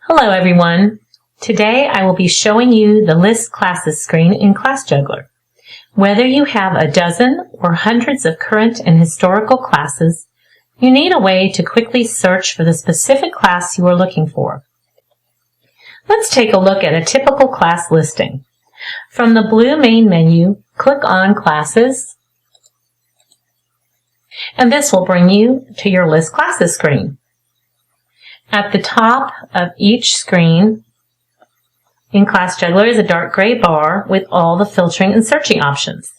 Hello everyone. Today I will be showing you the List Classes screen in ClassJuggler. Whether you have a dozen or hundreds of current and historical classes, you need a way to quickly search for the specific class you are looking for. Let's take a look at a typical class listing. From the blue main menu, click on Classes, and this will bring you to your List Classes screen. At the top of each screen in ClassJuggler is a dark gray bar with all the filtering and searching options.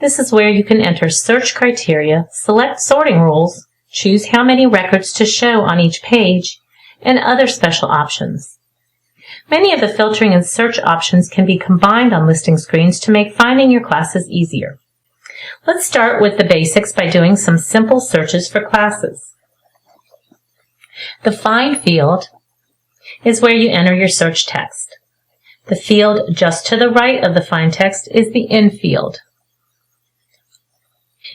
This is where you can enter search criteria, select sorting rules, choose how many records to show on each page, and other special options. Many of the filtering and search options can be combined on listing screens to make finding your classes easier. Let's start with the basics by doing some simple searches for classes. The Find field is where you enter your search text. The field just to the right of the Find text is the In field.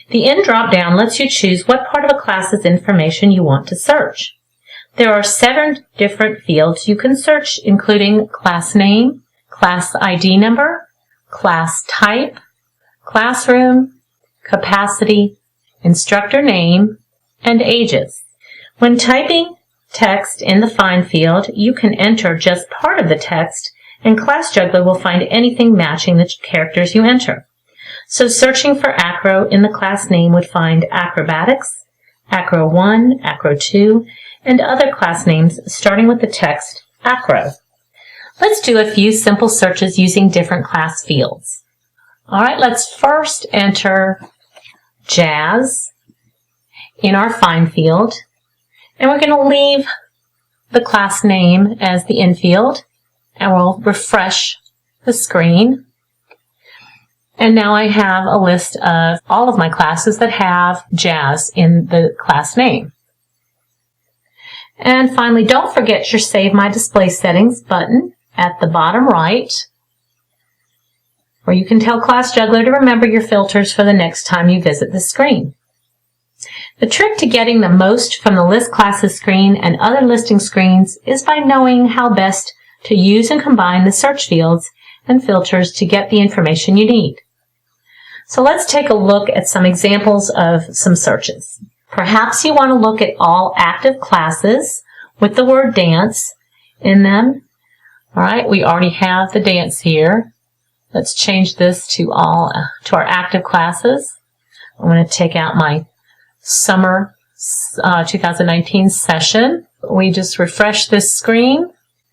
The In drop-down lets you choose what part of a class's information you want to search. There are 7 different fields you can search, including class name, class ID number, class type, classroom, capacity, instructor name, and ages. When typing text in the Find field, you can enter just part of the text, and ClassJuggler will find anything matching the characters you enter. So searching for acro in the class name would find acrobatics, acro 1, acro 2, and other class names starting with the text acro. Let's do a few simple searches using different class fields. Alright, let's first enter jazz in our Find field. And we're going to leave the class name as the In field, and we'll refresh the screen. And now I have a list of all of my classes that have jazz in the class name. And finally, don't forget your Save My Display Settings button at the bottom right, where you can tell ClassJuggler to remember your filters for the next time you visit the screen. The trick to getting the most from the List Classes screen and other listing screens is by knowing how best to use and combine the search fields and filters to get the information you need. So let's take a look at some examples of some searches. Perhaps you want to look at all active classes with the word dance in them. All right, we already have the dance here. Let's change this to our active classes. I'm going to take out my Summer 2019 session. We just refresh this screen,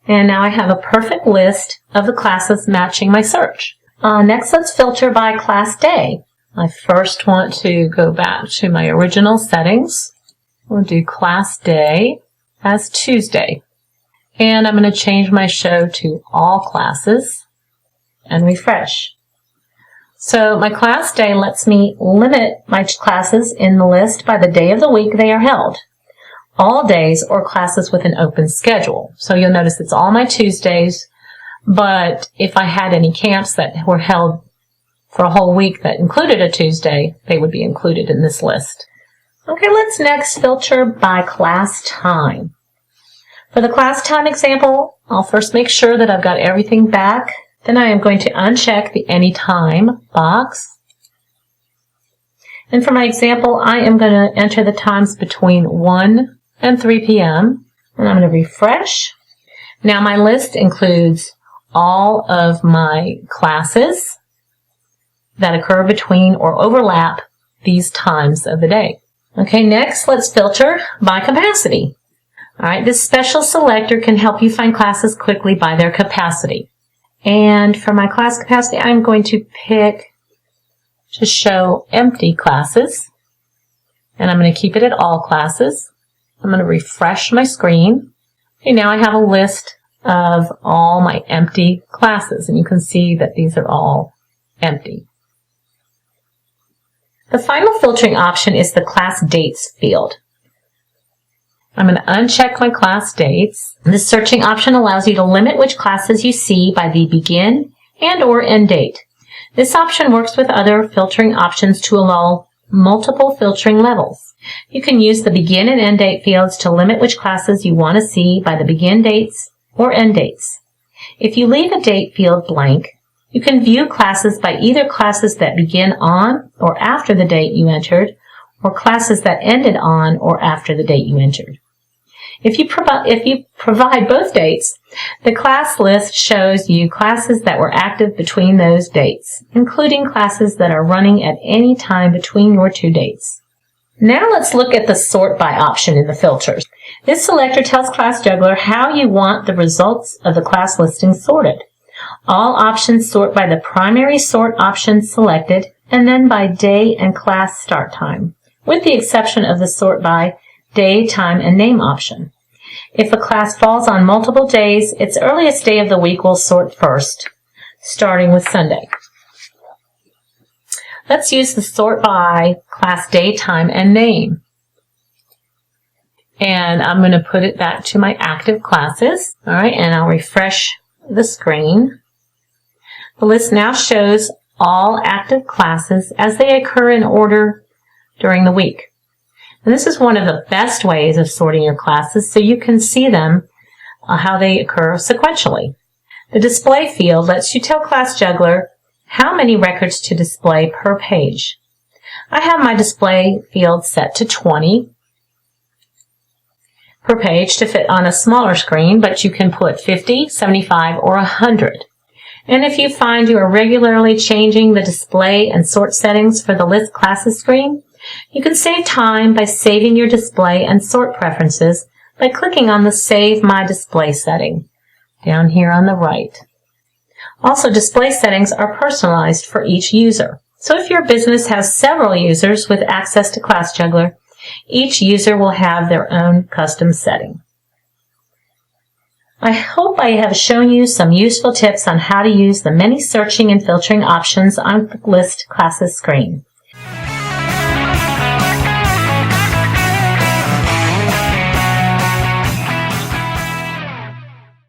and now I have a perfect list of the classes matching my search. Next, let's filter by class day. I first want to go back to my original settings. We'll do class day as Tuesday. And I'm going to change my show to all classes and refresh. So my class day lets me limit my classes in the list by the day of the week they are held. All days or classes with an open schedule. So you'll notice it's all my Tuesdays, but if I had any camps that were held for a whole week that included a Tuesday, they would be included in this list. Okay, let's next filter by class time. For the class time example, I'll first make sure that I've got everything back. Then I am going to uncheck the Anytime box. And for my example, I am going to enter the times between 1 and 3 p.m. And I'm going to refresh. Now my list includes all of my classes that occur between or overlap these times of the day. Okay, next let's filter by capacity. All right, this special selector can help you find classes quickly by their capacity. And for my class capacity, I'm going to pick to show empty classes. And I'm going to keep it at all classes. I'm going to refresh my screen. Okay, now I have a list of all my empty classes. And you can see that these are all empty. The final filtering option is the Class Dates field. I'm going to uncheck my class dates. This searching option allows you to limit which classes you see by the begin and or end date. This option works with other filtering options to allow multiple filtering levels. You can use the begin and end date fields to limit which classes you want to see by the begin dates or end dates. If you leave a date field blank, you can view classes by either classes that begin on or after the date you entered, or classes that ended on or after the date you entered. If you provide both dates, the class list shows you classes that were active between those dates, including classes that are running at any time between your two dates. Now let's look at the Sort By option in the filters. This selector tells ClassJuggler how you want the results of the class listing sorted. All options sort by the primary sort option selected and then by day and class start time, with the exception of the Sort By day, time, and name option. If a class falls on multiple days, its earliest day of the week will sort first, starting with Sunday. Let's use the Sort By class day, time, and name. And I'm going to put it back to my active classes. All right, and I'll refresh the screen. The list now shows all active classes as they occur in order during the week. And this is one of the best ways of sorting your classes so you can see them, how they occur sequentially. The display field lets you tell ClassJuggler how many records to display per page. I have my display field set to 20 per page to fit on a smaller screen, but you can put 50, 75, or 100. And if you find you are regularly changing the display and sort settings for the list classes screen, you can save time by saving your display and sort preferences by clicking on the Save My Display setting down here on the right. Also, display settings are personalized for each user. So if your business has several users with access to ClassJuggler, each user will have their own custom setting. I hope I have shown you some useful tips on how to use the many searching and filtering options on the list classes screen.